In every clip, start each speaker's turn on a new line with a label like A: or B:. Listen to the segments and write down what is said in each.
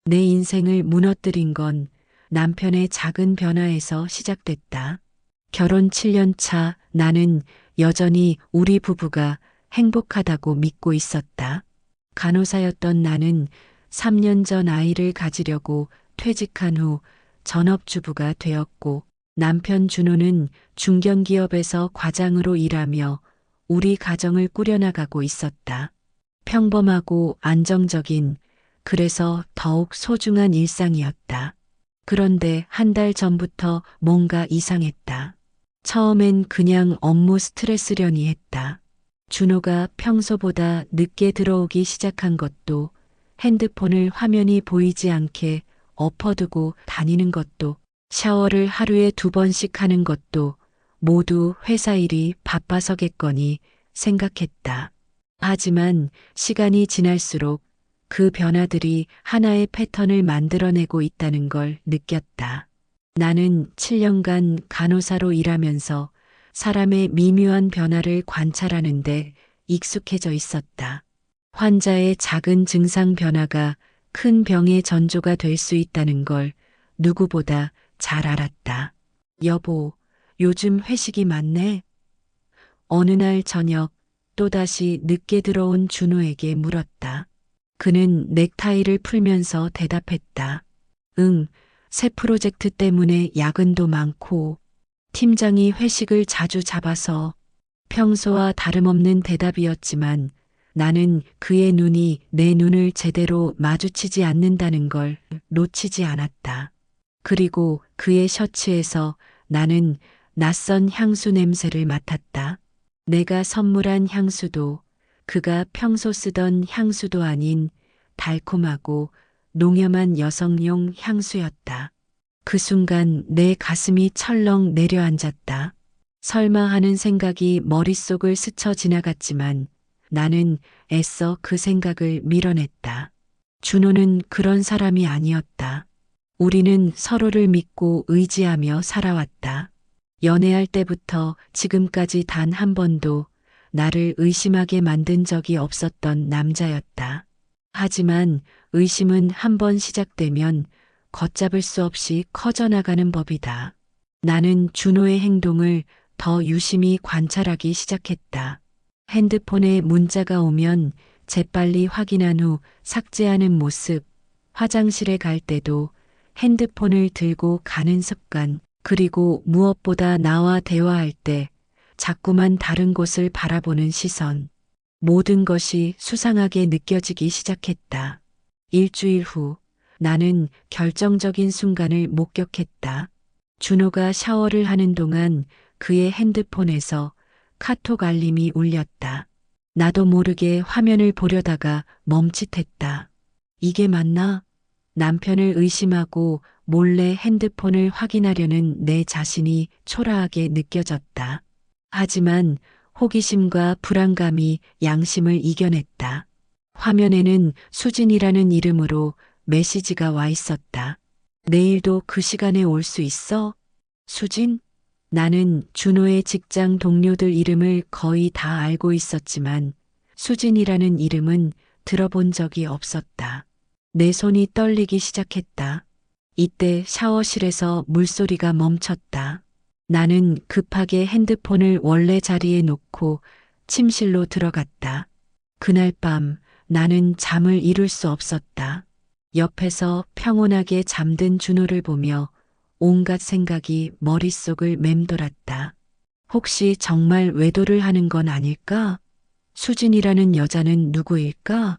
A: 내 인생을 무너뜨린 건 남편의 작은 변화에서 시작됐다. 결혼 7년 차 나는 여전히 우리 부부가 행복하다고 믿고 있었다. 간호사였던 나는 3년 전 아이를 가지려고 퇴직한 후 전업주부가 되었고 남편 준호는 중견기업에서 과장으로 일하며 우리 가정을 꾸려나가고 있었다. 평범하고 안정적인, 그래서 더욱 소중한 일상이었다. 그런데 한 달 전부터 뭔가 이상했다. 처음엔 그냥 업무 스트레스려니 했다. 준호가 평소보다 늦게 들어오기 시작한 것도, 핸드폰을 화면이 보이지 않게 엎어두고 다니는 것도, 샤워를 하루에 2번씩 하는 것도 모두 회사 일이 바빠서겠거니 생각했다. 하지만 시간이 지날수록 그 변화들이 하나의 패턴을 만들어내고 있다는 걸 느꼈다. 나는 7년간 간호사로 일하면서 사람의 미묘한 변화를 관찰하는데 익숙해져 있었다. 환자의 작은 증상 변화가 큰 병의 전조가 될 수 있다는 걸 누구보다 잘 알았다. 여보, 요즘 회식이 많네. 어느 날 저녁 또다시 늦게 들어온 준호에게 물었다. 그는 넥타이를 풀면서 대답했다. 응, 새 프로젝트 때문에 야근도 많고 팀장이 회식을 자주 잡아서. 평소와 다름없는 대답이었지만 나는 그의 눈이 내 눈을 제대로 마주치지 않는다는 걸 놓치지 않았다. 그리고 그의 셔츠에서 나는 낯선 향수 냄새를 맡았다. 내가 선물한 향수도 그가 평소 쓰던 향수도 아닌 달콤하고 농염한 여성용 향수였다. 그 순간 내 가슴이 철렁 내려앉았다. 설마 하는 생각이 머릿속을 스쳐 지나갔지만 나는 애써 그 생각을 밀어냈다. 준호는 그런 사람이 아니었다. 우리는 서로를 믿고 의지하며 살아왔다. 연애할 때부터 지금까지 단 한 번도 나를 의심하게 만든 적이 없었던 남자였다. 하지만 의심은 한 번 시작되면 걷잡을 수 없이 커져나가는 법이다. 나는 준호의 행동을 더 유심히 관찰하기 시작했다. 핸드폰에 문자가 오면 재빨리 확인한 후 삭제하는 모습, 화장실에 갈 때도 핸드폰을 들고 가는 습관, 그리고 무엇보다 나와 대화할 때 자꾸만 다른 곳을 바라보는 시선. 모든 것이 수상하게 느껴지기 시작했다. 일주일 후 나는 결정적인 순간을 목격했다. 준호가 샤워를 하는 동안 그의 핸드폰에서 카톡 알림이 울렸다. 나도 모르게 화면을 보려다가 멈칫했다. 이게 맞나? 남편을 의심하고 몰래 핸드폰을 확인하려는 내 자신이 초라하게 느껴졌다. 하지만 호기심과 불안감이 양심을 이겨냈다. 화면에는 수진이라는 이름으로 메시지가 와 있었다. 내일도 그 시간에 올 수 있어? 수진? 나는 준호의 직장 동료들 이름을 거의 다 알고 있었지만 수진이라는 이름은 들어본 적이 없었다. 내 손이 떨리기 시작했다. 이때 샤워실에서 물소리가 멈췄다. 나는 급하게 핸드폰을 원래 자리에 놓고 침실로 들어갔다. 그날 밤 나는 잠을 이룰 수 없었다. 옆에서 평온하게 잠든 준호를 보며 온갖 생각이 머릿속을 맴돌았다. 혹시 정말 외도를 하는 건 아닐까? 수진이라는 여자는 누구일까?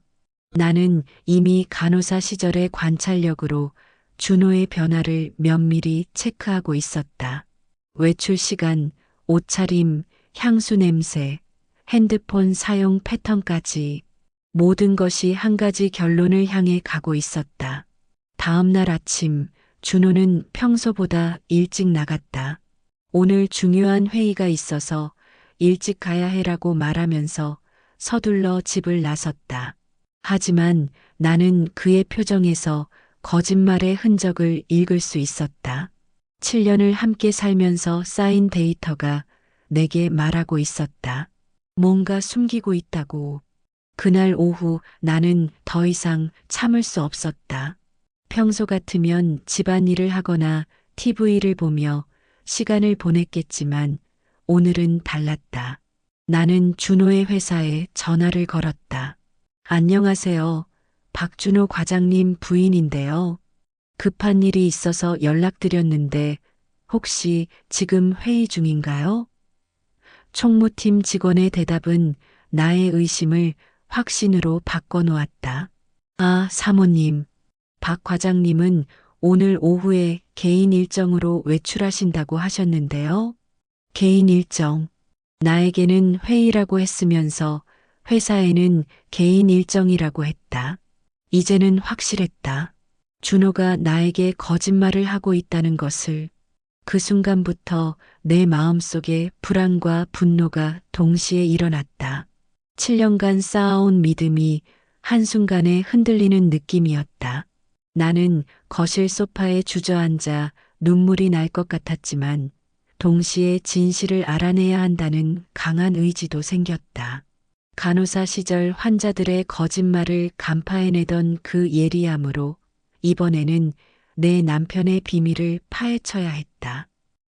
A: 나는 이미 간호사 시절의 관찰력으로 준호의 변화를 면밀히 체크하고 있었다. 외출 시간, 옷차림, 향수 냄새, 핸드폰 사용 패턴까지 모든 것이 한 가지 결론을 향해 가고 있었다. 다음 날 아침, 준호는 평소보다 일찍 나갔다. 오늘 중요한 회의가 있어서 일찍 가야 해라고 말하면서 서둘러 집을 나섰다. 하지만 나는 그의 표정에서 거짓말의 흔적을 읽을 수 있었다. 7년을 함께 살면서 쌓인 데이터가 내게 말하고 있었다. 뭔가 숨기고 있다고. 그날 오후 나는 더 이상 참을 수 없었다. 평소 같으면 집안일을 하거나 TV를 보며 시간을 보냈겠지만 오늘은 달랐다. 나는 준호의 회사에 전화를 걸었다. 안녕하세요. 박준호 과장님 부인인데요. 급한 일이 있어서 연락드렸는데 혹시 지금 회의 중인가요? 총무팀 직원의 대답은 나의 의심을 확신으로 바꿔놓았다. 아, 사모님. 박 과장님은 오늘 오후에 개인 일정으로 외출하신다고 하셨는데요. 개인 일정. 나에게는 회의라고 했으면서 회사에는 개인 일정이라고 했다. 이제는 확실했다. 준호가 나에게 거짓말을 하고 있다는 것을. 그 순간부터 내 마음속에 불안과 분노가 동시에 일어났다. 7년간 쌓아온 믿음이 한순간에 흔들리는 느낌이었다. 나는 거실 소파에 주저앉아 눈물이 날 것 같았지만 동시에 진실을 알아내야 한다는 강한 의지도 생겼다. 간호사 시절 환자들의 거짓말을 간파해내던 그 예리함으로 이번에는 내 남편의 비밀을 파헤쳐야 했다.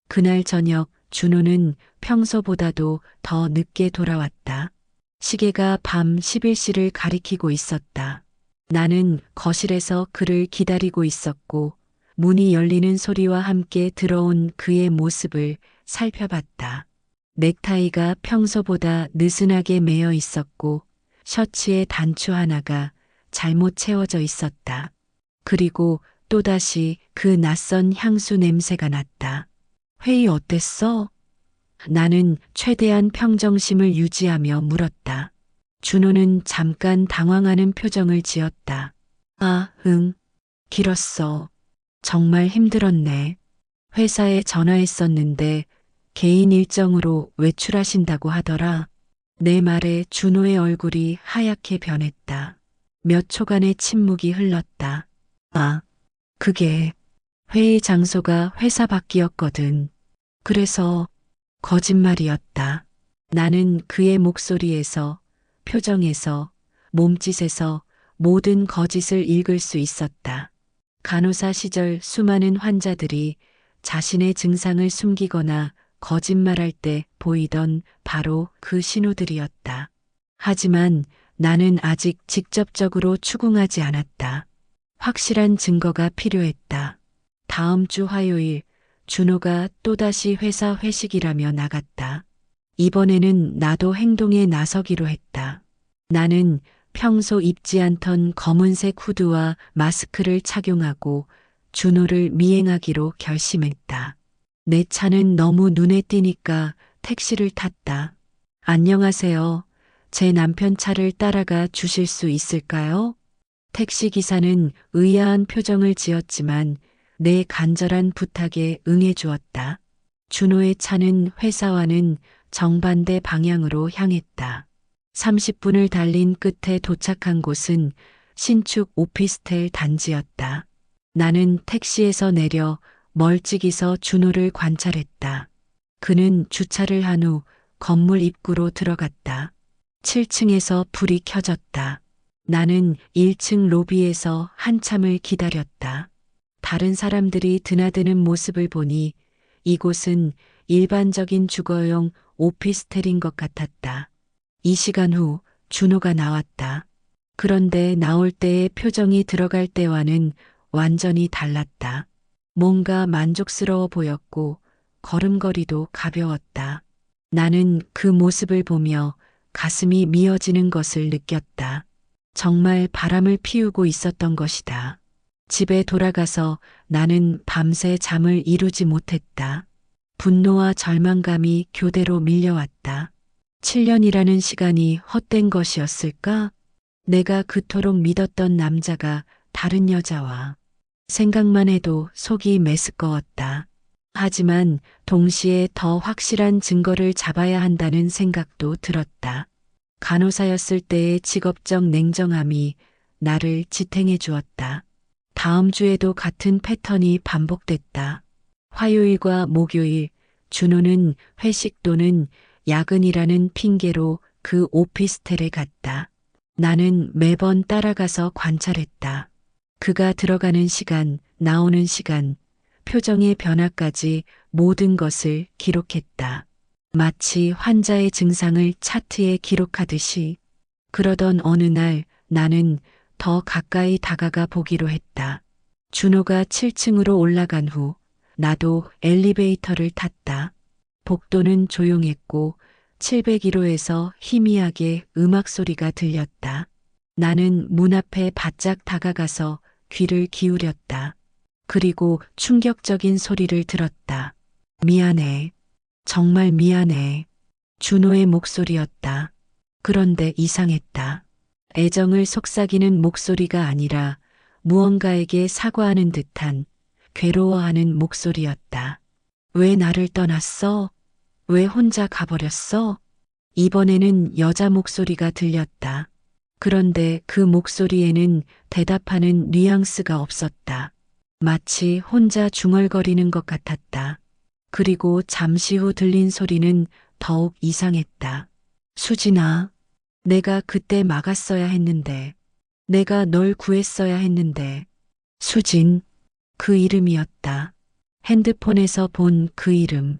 A: 그날 저녁 준호는 평소보다도 더 늦게 돌아왔다. 시계가 밤 11시를 가리키고 있었다. 나는 거실에서 그를 기다리고 있었고 문이 열리는 소리와 함께 들어온 그의 모습을 살펴봤다. 넥타이가 평소보다 느슨하게 매여 있었고 셔츠의 단추 하나가 잘못 채워져 있었다. 그리고 또다시 그 낯선 향수 냄새가 났다. 회의 어땠어? 나는 최대한 평정심을 유지하며 물었다. 준호는 잠깐 당황하는 표정을 지었다. 아, 응. 길었어. 정말 힘들었네. 회사에 전화했었는데 개인 일정으로 외출하신다고 하더라. 내 말에 준호의 얼굴이 하얗게 변했다. 몇 초간의 침묵이 흘렀다. 아, 그게 회의 장소가 회사 밖이었거든. 그래서 거짓말이었다. 나는 그의 목소리에서, 표정에서, 몸짓에서 모든 거짓을 읽을 수 있었다. 간호사 시절 수많은 환자들이 자신의 증상을 숨기거나 거짓말할 때 보이던 바로 그 신호들이었다. 하지만 나는 아직 직접적으로 추궁하지 않았다. 확실한 증거가 필요했다. 다음 주 화요일 준호가 또다시 회사 회식이라며 나갔다. 이번에는 나도 행동에 나서기로 했다. 나는 평소 입지 않던 검은색 후드와 마스크를 착용하고 준호를 미행하기로 결심했다. 내 차는 너무 눈에 띄니까 택시를 탔다. 안녕하세요. 제 남편 차를 따라가 주실 수 있을까요? 택시 기사는 의아한 표정을 지었지만 내 간절한 부탁에 응해 주었다. 준호의 차는 회사와는 정반대 방향으로 향했다. 30분을 달린 끝에 도착한 곳은 신축 오피스텔 단지였다. 나는 택시에서 내려 멀찍이서 준호를 관찰했다. 그는 주차를 한 후 건물 입구로 들어갔다. 7층에서 불이 켜졌다. 나는 1층 로비에서 한참을 기다렸다. 다른 사람들이 드나드는 모습을 보니 이곳은 일반적인 주거용 오피스텔인 것 같았다. 이 시간 후 준호가 나왔다. 그런데 나올 때의 표정이 들어갈 때와는 완전히 달랐다. 뭔가 만족스러워 보였고 걸음걸이도 가벼웠다. 나는 그 모습을 보며 가슴이 미어지는 것을 느꼈다. 정말 바람을 피우고 있었던 것이다. 집에 돌아가서 나는 밤새 잠을 이루지 못했다. 분노와 절망감이 교대로 밀려왔다. 7년이라는 시간이 헛된 것이었을까? 내가 그토록 믿었던 남자가 다른 여자와 생각만 해도 속이 메스꺼웠다. 하지만 동시에 더 확실한 증거를 잡아야 한다는 생각도 들었다. 간호사였을 때의 직업적 냉정함이 나를 지탱해 주었다. 다음 주에도 같은 패턴이 반복됐다. 화요일과 목요일, 준호는 회식 또는 야근이라는 핑계로 그 오피스텔에 갔다. 나는 매번 따라가서 관찰했다. 그가 들어가는 시간, 나오는 시간, 표정의 변화까지 모든 것을 기록했다. 마치 환자의 증상을 차트에 기록하듯이. 그러던 어느 날 나는 더 가까이 다가가 보기로 했다. 준호가 7층으로 올라간 후 나도 엘리베이터를 탔다. 복도는 조용했고 701호에서 희미하게 음악 소리가 들렸다. 나는 문 앞에 바짝 다가가서 귀를 기울였다. 그리고 충격적인 소리를 들었다. 미안해. 정말 미안해. 준호의 목소리였다. 그런데 이상했다. 애정을 속삭이는 목소리가 아니라 무언가에게 사과하는 듯한 괴로워하는 목소리였다. 왜 나를 떠났어? 왜 혼자 가버렸어? 이번에는 여자 목소리가 들렸다. 그런데 그 목소리에는 대답하는 뉘앙스가 없었다. 마치 혼자 중얼거리는 것 같았다. 그리고 잠시 후 들린 소리는 더욱 이상했다. 수진아, 내가 그때 막았어야 했는데, 내가 널 구했어야 했는데, 수진, 그 이름이었다. 핸드폰에서 본 그 이름.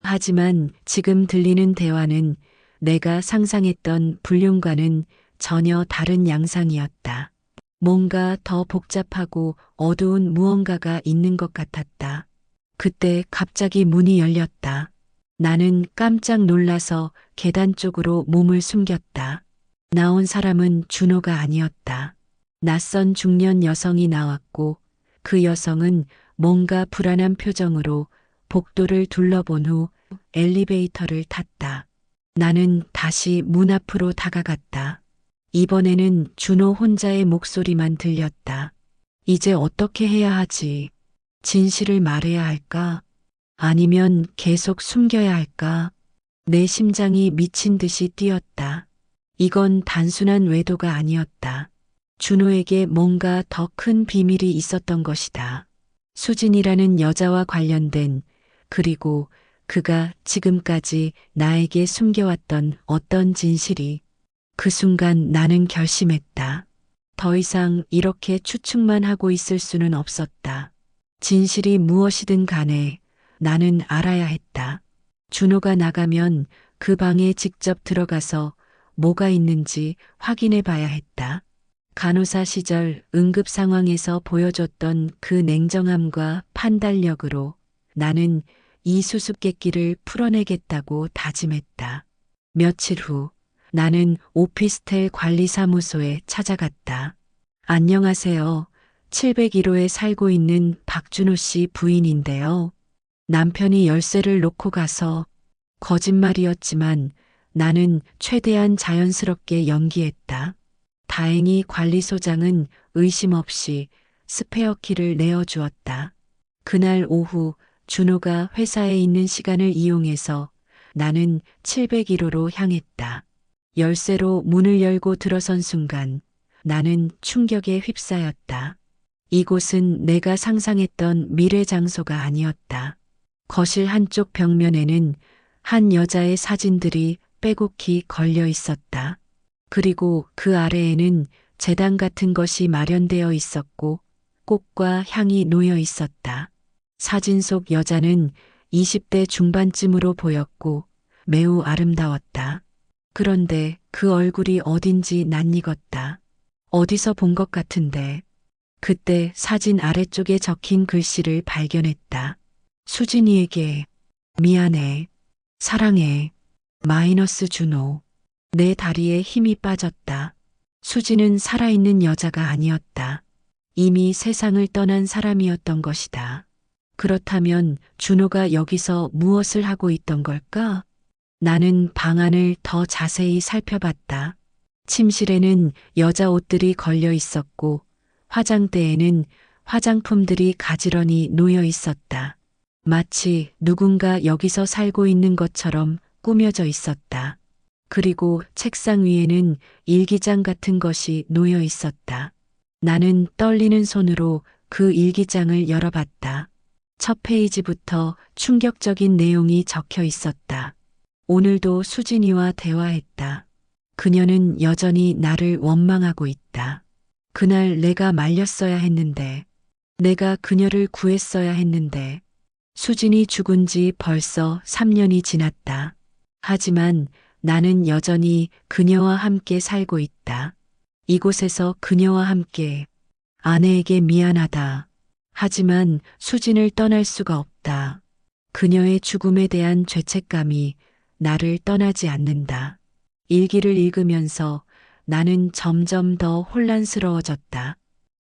A: 하지만 지금 들리는 대화는 내가 상상했던 불륜과는 전혀 다른 양상이었다. 뭔가 더 복잡하고 어두운 무언가가 있는 것 같았다. 그때 갑자기 문이 열렸다. 나는 깜짝 놀라서 계단 쪽으로 몸을 숨겼다. 나온 사람은 준호가 아니었다. 낯선 중년 여성이 나왔고 그 여성은 뭔가 불안한 표정으로 복도를 둘러본 후 엘리베이터를 탔다. 나는 다시 문 앞으로 다가갔다. 이번에는 준호 혼자의 목소리만 들렸다. 이제 어떻게 해야 하지? 진실을 말해야 할까? 아니면 계속 숨겨야 할까? 내 심장이 미친 듯이 뛰었다. 이건 단순한 외도가 아니었다. 준호에게 뭔가 더 큰 비밀이 있었던 것이다. 수진이라는 여자와 관련된, 그리고 그가 지금까지 나에게 숨겨왔던 어떤 진실이. 그 순간 나는 결심했다. 더 이상 이렇게 추측만 하고 있을 수는 없었다. 진실이 무엇이든 간에 나는 알아야 했다. 준호가 나가면 그 방에 직접 들어가서 뭐가 있는지 확인해 봐야 했다. 간호사 시절 응급 상황에서 보여줬던 그 냉정함과 판단력으로 나는 이 수수께끼를 풀어내겠다고 다짐했다. 며칠 후 나는 오피스텔 관리사무소에 찾아갔다. 안녕하세요. 701호에 살고 있는 박준호 씨 부인인데요. 남편이 열쇠를 놓고 가서. 거짓말이었지만 나는 최대한 자연스럽게 연기했다. 다행히 관리소장은 의심 없이 스페어 키를 내어주었다. 그날 오후 준호가 회사에 있는 시간을 이용해서 나는 701호로 향했다. 열쇠로 문을 열고 들어선 순간 나는 충격에 휩싸였다. 이곳은 내가 상상했던 미래 장소가 아니었다. 거실 한쪽 벽면에는 한 여자의 사진들이 빼곡히 걸려 있었다. 그리고 그 아래에는 제단 같은 것이 마련되어 있었고 꽃과 향이 놓여 있었다. 사진 속 여자는 20대 중반쯤으로 보였고 매우 아름다웠다. 그런데 그 얼굴이 어딘지 낯익었다. 어디서 본 것 같은데. 그때 사진 아래쪽에 적힌 글씨를 발견했다. 수진이에게 미안해. 사랑해. 마이너스 준호. 내 다리에 힘이 빠졌다. 수지는 살아있는 여자가 아니었다. 이미 세상을 떠난 사람이었던 것이다. 그렇다면 준호가 여기서 무엇을 하고 있던 걸까? 나는 방 안을 더 자세히 살펴봤다. 침실에는 여자 옷들이 걸려 있었고 화장대에는 화장품들이 가지런히 놓여 있었다. 마치 누군가 여기서 살고 있는 것처럼 꾸며져 있었다. 그리고 책상 위에는 일기장 같은 것이 놓여 있었다. 나는 떨리는 손으로 그 일기장을 열어봤다. 첫 페이지부터 충격적인 내용이 적혀 있었다. 오늘도 수진이와 대화했다. 그녀는 여전히 나를 원망하고 있다. 그날 내가 말렸어야 했는데, 내가 그녀를 구했어야 했는데, 수진이 죽은 지 벌써 3년이 지났다. 하지만 나는 여전히 그녀와 함께 살고 있다. 이곳에서 그녀와 함께 아내에게 미안하다. 하지만 수진을 떠날 수가 없다. 그녀의 죽음에 대한 죄책감이 나를 떠나지 않는다. 일기를 읽으면서 나는 점점 더 혼란스러워졌다.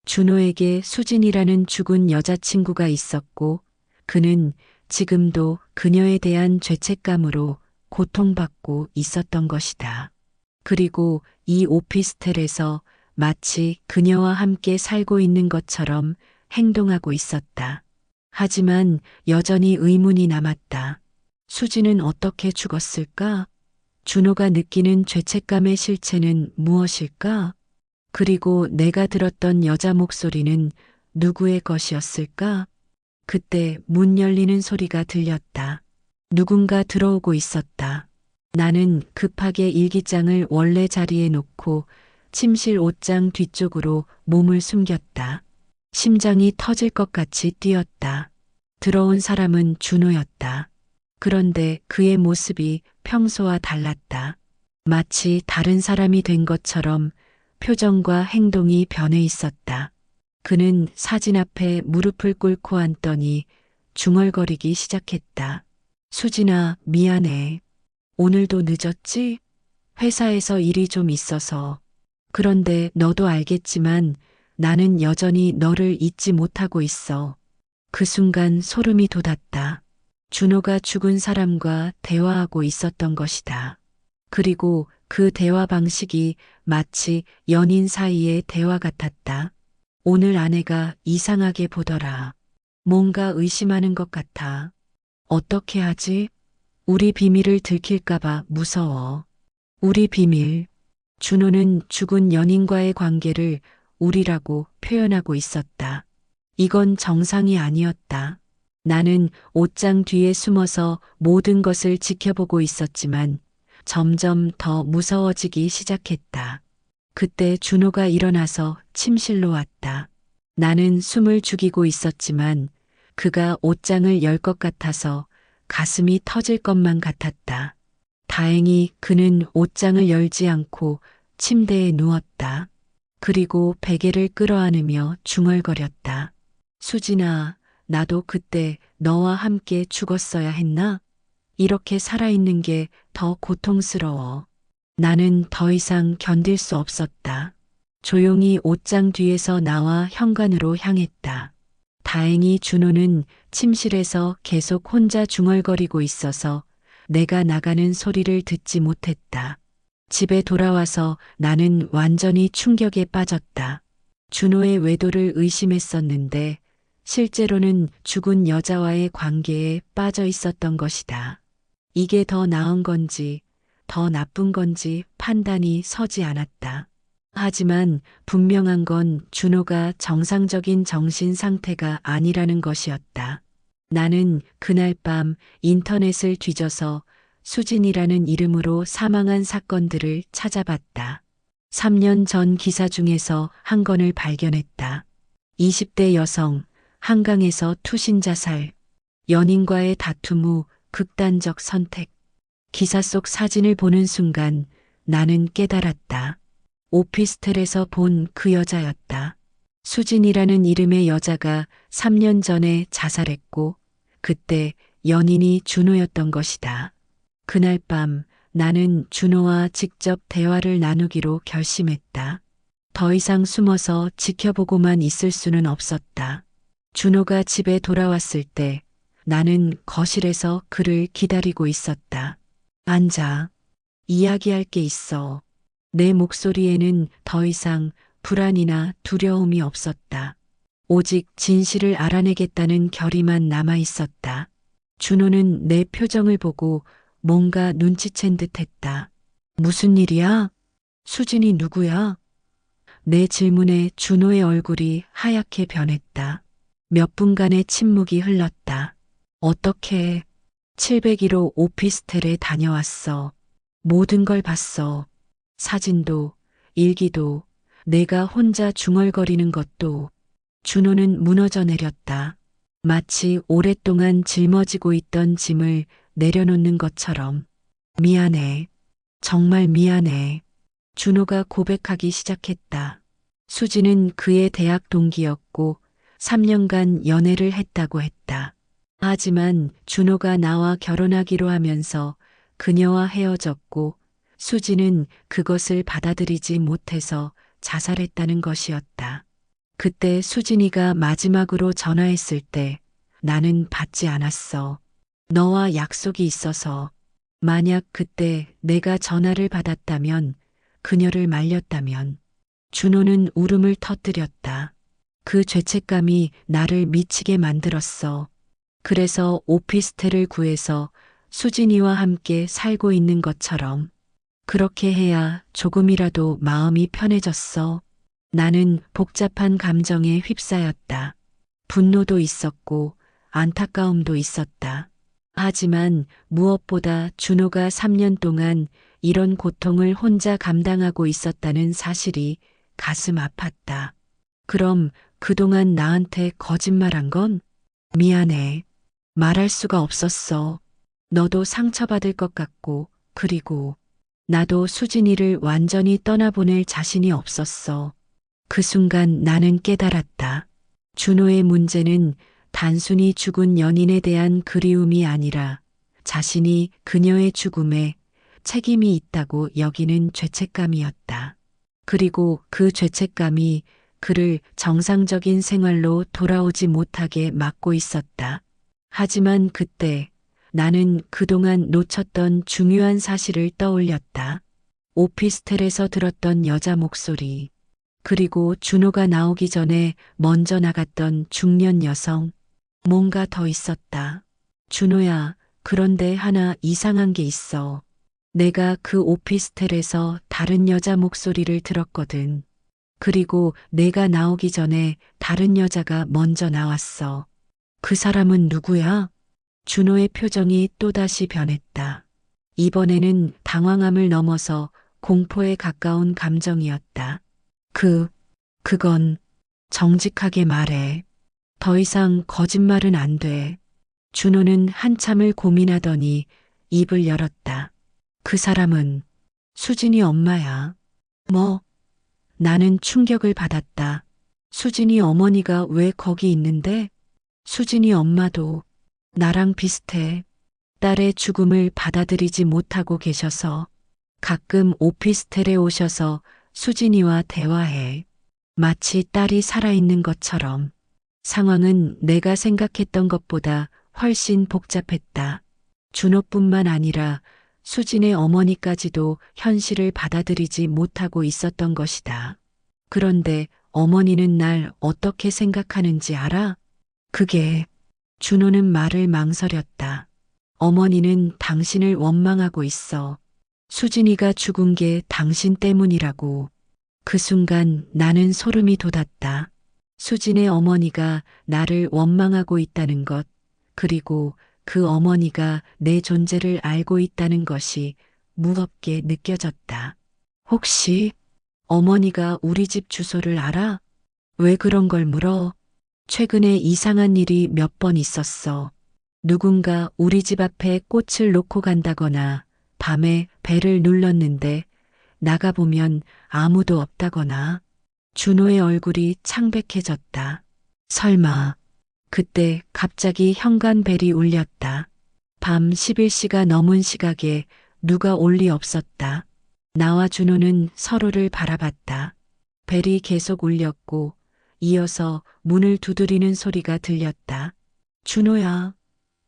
A: 준호에게 수진이라는 죽은 여자친구가 있었고 그는 지금도 그녀에 대한 죄책감으로 고통받고 있었던 것이다. 그리고 이 오피스텔에서 마치 그녀와 함께 살고 있는 것처럼 행동하고 있었다. 하지만 여전히 의문이 남았다. 수지는 어떻게 죽었을까? 준호가 느끼는 죄책감의 실체는 무엇일까? 그리고 내가 들었던 여자 목소리는 누구의 것이었을까? 그때 문 열리는 소리가 들렸다. 누군가 들어오고 있었다. 나는 급하게 일기장을 원래 자리에 놓고 침실 옷장 뒤쪽으로 몸을 숨겼다. 심장이 터질 것 같이 뛰었다. 들어온 사람은 준호였다. 그런데 그의 모습이 평소와 달랐다. 마치 다른 사람이 된 것처럼 표정과 행동이 변해 있었다. 그는 사진 앞에 무릎을 꿇고 앉더니 중얼거리기 시작했다. 수진아, 미안해. 오늘도 늦었지? 회사에서 일이 좀 있어서. 그런데 너도 알겠지만 나는 여전히 너를 잊지 못하고 있어. 그 순간 소름이 돋았다. 준호가 죽은 사람과 대화하고 있었던 것이다. 그리고 그 대화 방식이 마치 연인 사이의 대화 같았다. 오늘 아내가 이상하게 보더라. 뭔가 의심하는 것 같아. 어떻게 하지? 우리 비밀을 들킬까봐 무서워. 우리 비밀. 준호는 죽은 연인과의 관계를 우리라고 표현하고 있었다. 이건 정상이 아니었다. 나는 옷장 뒤에 숨어서 모든 것을 지켜보고 있었지만 점점 더 무서워지기 시작했다. 그때 준호가 일어나서 침실로 왔다. 나는 숨을 죽이고 있었지만 그가 옷장을 열 것 같아서 가슴이 터질 것만 같았다. 다행히 그는 옷장을 열지 않고 침대에 누웠다. 그리고 베개를 끌어안으며 중얼거렸다. 수진아, 나도 그때 너와 함께 죽었어야 했나? 이렇게 살아있는 게 더 고통스러워. 나는 더 이상 견딜 수 없었다. 조용히 옷장 뒤에서 나와 현관으로 향했다. 다행히 준호는 침실에서 계속 혼자 중얼거리고 있어서 내가 나가는 소리를 듣지 못했다. 집에 돌아와서 나는 완전히 충격에 빠졌다. 준호의 외도를 의심했었는데 실제로는 죽은 여자와의 관계에 빠져 있었던 것이다. 이게 더 나은 건지 더 나쁜 건지 판단이 서지 않았다. 하지만 분명한 건 준호가 정상적인 정신 상태가 아니라는 것이었다. 나는 그날 밤 인터넷을 뒤져서 수진이라는 이름으로 사망한 사건들을 찾아봤다. 3년 전 기사 중에서 한 건을 발견했다. 20대 여성, 한강에서 투신 자살, 연인과의 다툼 후 극단적 선택. 기사 속 사진을 보는 순간 나는 깨달았다. 오피스텔에서 본 그 여자였다. 수진이라는 이름의 여자가 3년 전에 자살했고 그때 연인이 준호였던 것이다. 그날 밤 나는 준호와 직접 대화를 나누기로 결심했다. 더 이상 숨어서 지켜보고만 있을 수는 없었다. 준호가 집에 돌아왔을 때 나는 거실에서 그를 기다리고 있었다. 앉아. 이야기할 게 있어. 내 목소리에는 더 이상 불안이나 두려움이 없었다. 오직 진실을 알아내겠다는 결의만 남아 있었다. 준호는 내 표정을 보고 뭔가 눈치챈 듯 했다. 무슨 일이야? 수진이 누구야? 내 질문에 준호의 얼굴이 하얗게 변했다. 몇 분간의 침묵이 흘렀다. 어떻게 701호 오피스텔에 다녀왔어. 모든 걸 봤어. 사진도, 일기도, 내가 혼자 중얼거리는 것도 준호는 무너져 내렸다. 마치 오랫동안 짊어지고 있던 짐을 내려놓는 것처럼. 미안해. 정말 미안해. 준호가 고백하기 시작했다. 수지는 그의 대학 동기였고 3년간 연애를 했다고 했다. 하지만 준호가 나와 결혼하기로 하면서 그녀와 헤어졌고 수지는 그것을 받아들이지 못해서 자살했다는 것이었다. 그때 수진이가 마지막으로 전화했을 때 나는 받지 않았어. 너와 약속이 있어서. 만약 그때 내가 전화를 받았다면, 그녀를 말렸다면. 준호는 울음을 터뜨렸다. 그 죄책감이 나를 미치게 만들었어. 그래서 오피스텔을 구해서 수진이와 함께 살고 있는 것처럼. 그렇게 해야 조금이라도 마음이 편해졌어. 나는 복잡한 감정에 휩싸였다. 분노도 있었고 안타까움도 있었다. 하지만 무엇보다 준호가 3년 동안 이런 고통을 혼자 감당하고 있었다는 사실이 가슴 아팠다. 그럼 그동안 나한테 거짓말한 건? 미안해. 말할 수가 없었어. 너도 상처받을 것 같고, 그리고 나도 수진이를 완전히 떠나보낼 자신이 없었어. 그 순간 나는 깨달았다. 준호의 문제는 단순히 죽은 연인에 대한 그리움이 아니라 자신이 그녀의 죽음에 책임이 있다고 여기는 죄책감이었다. 그리고 그 죄책감이 그를 정상적인 생활로 돌아오지 못하게 막고 있었다. 하지만 그때 나는 그동안 놓쳤던 중요한 사실을 떠올렸다. 오피스텔에서 들었던 여자 목소리. 그리고 준호가 나오기 전에 먼저 나갔던 중년 여성. 뭔가 더 있었다. 준호야, 그런데 하나 이상한 게 있어. 내가 그 오피스텔에서 다른 여자 목소리를 들었거든. 그리고 내가 나오기 전에 다른 여자가 먼저 나왔어. 그 사람은 누구야? 준호의 표정이 또다시 변했다. 이번에는 당황함을 넘어서 공포에 가까운 감정이었다. 그건 정직하게 말해. 더 이상 거짓말은 안 돼. 준호는 한참을 고민하더니 입을 열었다. 그 사람은 수진이 엄마야. 뭐? 나는 충격을 받았다. 수진이 어머니가 왜 거기 있는데? 수진이 엄마도 나랑 비슷해. 딸의 죽음을 받아들이지 못하고 계셔서 가끔 오피스텔에 오셔서 수진이와 대화해. 마치 딸이 살아있는 것처럼. 상황은 내가 생각했던 것보다 훨씬 복잡했다. 준호뿐만 아니라 수진의 어머니까지도 현실을 받아들이지 못하고 있었던 것이다. 그런데 어머니는 날 어떻게 생각하는지 알아? 그게 준호는 말을 망설였다. 어머니는 당신을 원망하고 있어. 수진이가 죽은 게 당신 때문이라고. 그 순간 나는 소름이 돋았다. 수진의 어머니가 나를 원망하고 있다는 것, 그리고 그 어머니가 내 존재를 알고 있다는 것이 무겁게 느껴졌다. 혹시 어머니가 우리 집 주소를 알아? 왜 그런 걸 물어? 최근에 이상한 일이 몇 번 있었어. 누군가 우리 집 앞에 꽃을 놓고 간다거나 밤에 벨을 눌렀는데 나가보면 아무도 없다거나. 준호의 얼굴이 창백해졌다. 설마 그때 갑자기 현관벨이 울렸다. 밤 11시가 넘은 시각에 누가 올 리 없었다. 나와 준호는 서로를 바라봤다. 벨이 계속 울렸고 이어서 문을 두드리는 소리가 들렸다. 준호야,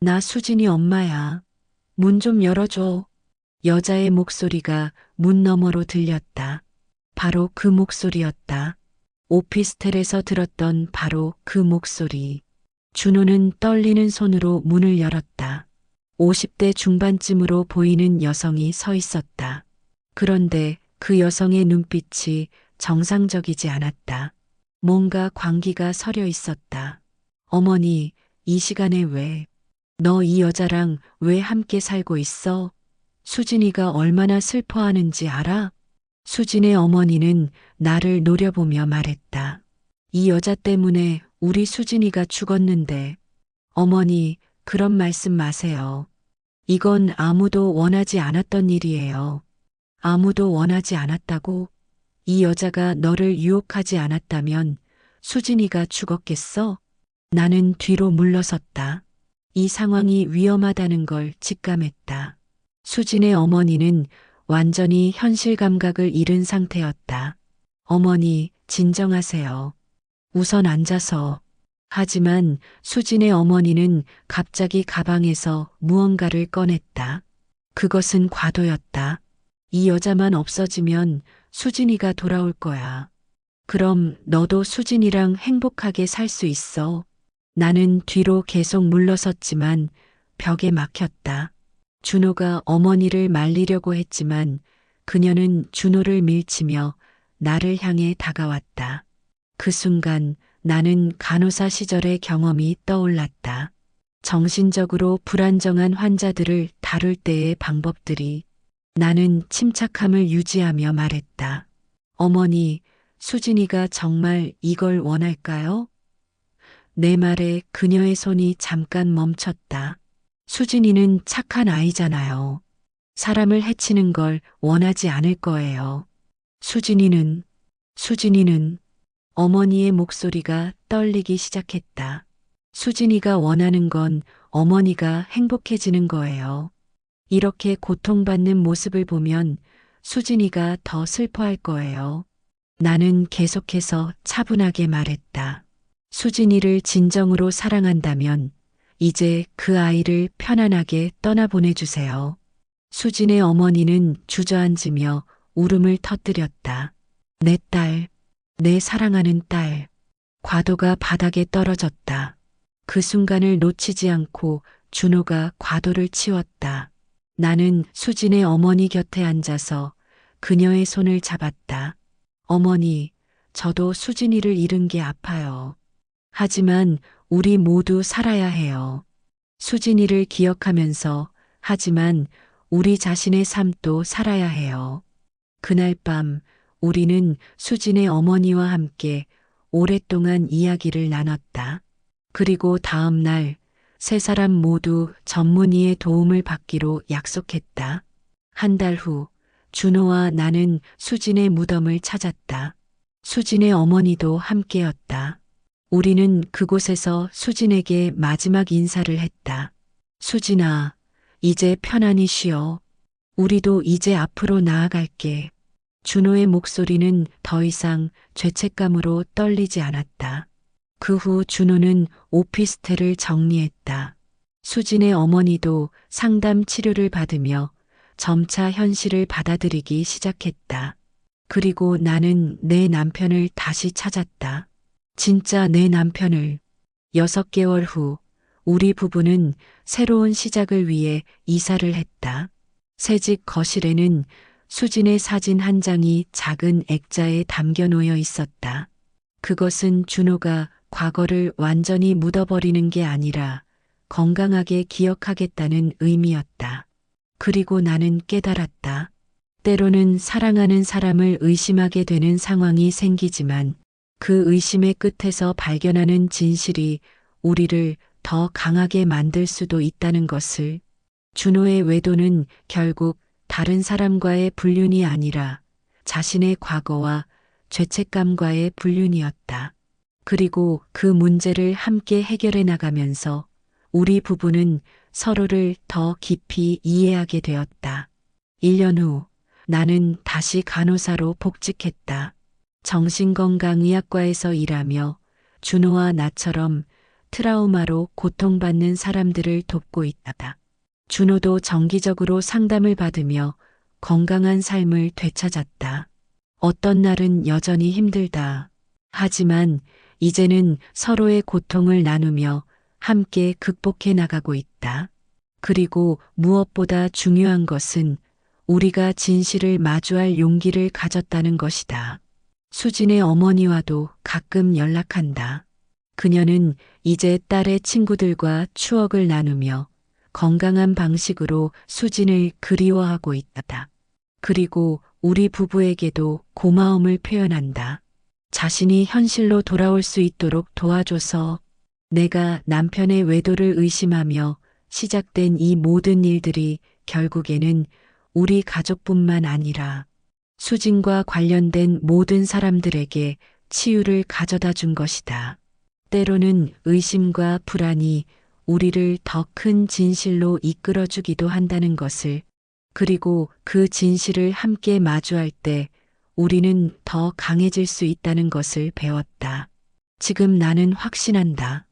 A: 나 수진이 엄마야. 문 좀 열어줘. 여자의 목소리가 문 너머로 들렸다. 바로 그 목소리였다. 오피스텔에서 들었던 바로 그 목소리. 준호는 떨리는 손으로 문을 열었다. 50대 중반쯤으로 보이는 여성이 서 있었다. 그런데 그 여성의 눈빛이 정상적이지 않았다. 뭔가 광기가 서려 있었다. 어머니, 이 시간에 왜? 너 이 여자랑 왜 함께 살고 있어? 수진이가 얼마나 슬퍼하는지 알아? 수진의 어머니는 나를 노려보며 말했다. 이 여자 때문에 우리 수진이가 죽었는데 어머니, 그런 말씀 마세요. 이건 아무도 원하지 않았던 일이에요. 아무도 원하지 않았다고? 이 여자가 너를 유혹하지 않았다면 수진이가 죽었겠어? 나는 뒤로 물러섰다. 이 상황이 위험하다는 걸 직감했다. 수진의 어머니는 완전히 현실 감각을 잃은 상태였다. 어머니, 진정하세요. 우선 앉아서. 하지만 수진의 어머니는 갑자기 가방에서 무언가를 꺼냈다. 그것은 과도였다. 이 여자만 없어지면 수진이가 돌아올 거야. 그럼 너도 수진이랑 행복하게 살 수 있어. 나는 뒤로 계속 물러섰지만 벽에 막혔다. 준호가 어머니를 말리려고 했지만 그녀는 준호를 밀치며 나를 향해 다가왔다. 그 순간 나는 간호사 시절의 경험이 떠올랐다. 정신적으로 불안정한 환자들을 다룰 때의 방법들이. 나는 침착함을 유지하며 말했다. 어머니, 수진이가 정말 이걸 원할까요? 내 말에 그녀의 손이 잠깐 멈췄다. 수진이는 착한 아이잖아요. 사람을 해치는 걸 원하지 않을 거예요. 수진이는, 수진이는 어머니의 목소리가 떨리기 시작했다. 수진이가 원하는 건 어머니가 행복해지는 거예요. 이렇게 고통받는 모습을 보면 수진이가 더 슬퍼할 거예요. 나는 계속해서 차분하게 말했다. 수진이를 진정으로 사랑한다면 이제 그 아이를 편안하게 떠나보내주세요. 수진의 어머니는 주저앉으며 울음을 터뜨렸다. 내 딸, 내 사랑하는 딸. 과도가 바닥에 떨어졌다. 그 순간을 놓치지 않고 준호가 과도를 치웠다. 나는 수진의 어머니 곁에 앉아서 그녀의 손을 잡았다. 어머니, 저도 수진이를 잃은 게 아파요. 하지만 우리 모두 살아야 해요. 수진이를 기억하면서 하지만 우리 자신의 삶도 살아야 해요. 그날 밤 우리는 수진의 어머니와 함께 오랫동안 이야기를 나눴다. 그리고 다음 날 세 사람 모두 전문의의 도움을 받기로 약속했다. 한 달 후 준호와 나는 수진의 무덤을 찾았다. 수진의 어머니도 함께였다. 우리는 그곳에서 수진에게 마지막 인사를 했다. 수진아, 이제 편안히 쉬어. 우리도 이제 앞으로 나아갈게. 준호의 목소리는 더 이상 죄책감으로 떨리지 않았다. 그 후 준호는 오피스텔을 정리했다. 수진의 어머니도 상담 치료를 받으며 점차 현실을 받아들이기 시작했다. 그리고 나는 내 남편을 다시 찾았다. 진짜 내 남편을. 6개월 후 우리 부부는 새로운 시작을 위해 이사를 했다. 새집 거실에는 수진의 사진 한 장이 작은 액자에 담겨 놓여 있었다. 그것은 준호가 과거를 완전히 묻어버리는 게 아니라 건강하게 기억하겠다는 의미였다. 그리고 나는 깨달았다. 때로는 사랑하는 사람을 의심하게 되는 상황이 생기지만 그 의심의 끝에서 발견하는 진실이 우리를 더 강하게 만들 수도 있다는 것을. 준호의 외도는 결국 다른 사람과의 불륜이 아니라 자신의 과거와 죄책감과의 불륜이었다. 그리고 그 문제를 함께 해결해 나가면서 우리 부부는 서로를 더 깊이 이해하게 되었다. 1년 후 나는 다시 간호사로 복직했다. 정신건강의학과에서 일하며 준호와 나처럼 트라우마로 고통받는 사람들을 돕고 있다. 준호도 정기적으로 상담을 받으며 건강한 삶을 되찾았다. 어떤 날은 여전히 힘들다. 하지만 이제는 서로의 고통을 나누며 함께 극복해 나가고 있다. 그리고 무엇보다 중요한 것은 우리가 진실을 마주할 용기를 가졌다는 것이다. 수진의 어머니와도 가끔 연락한다. 그녀는 이제 딸의 친구들과 추억을 나누며 건강한 방식으로 수진을 그리워하고 있다. 그리고 우리 부부에게도 고마움을 표현한다. 자신이 현실로 돌아올 수 있도록 도와줘서. 내가 남편의 외도를 의심하며 시작된 이 모든 일들이 결국에는 우리 가족뿐만 아니라 수진과 관련된 모든 사람들에게 치유를 가져다 준 것이다. 때로는 의심과 불안이 우리를 더 큰 진실로 이끌어주기도 한다는 것을, 그리고 그 진실을 함께 마주할 때 우리는 더 강해질 수 있다는 것을 배웠다. 지금 나는 확신한다.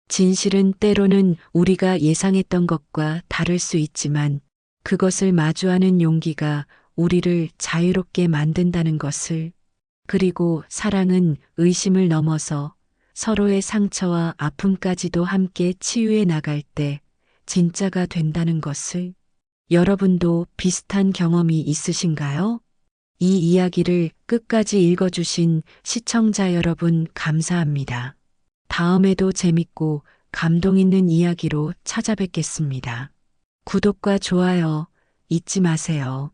A: 진실은 때로는 우리가 예상했던 것과 다를 수 있지만 그것을 마주하는 용기가 우리를 자유롭게 만든다는 것을, 그리고 사랑은 의심을 넘어서 서로의 상처와 아픔까지도 함께 치유해 나갈 때 진짜가 된다는 것을. 여러분도 비슷한 경험이 있으신가요? 이 이야기를 끝까지 읽어주신 시청자 여러분 감사합니다. 다음에도 재밌고 감동 있는 이야기로 찾아뵙겠습니다. 구독과 좋아요 잊지 마세요.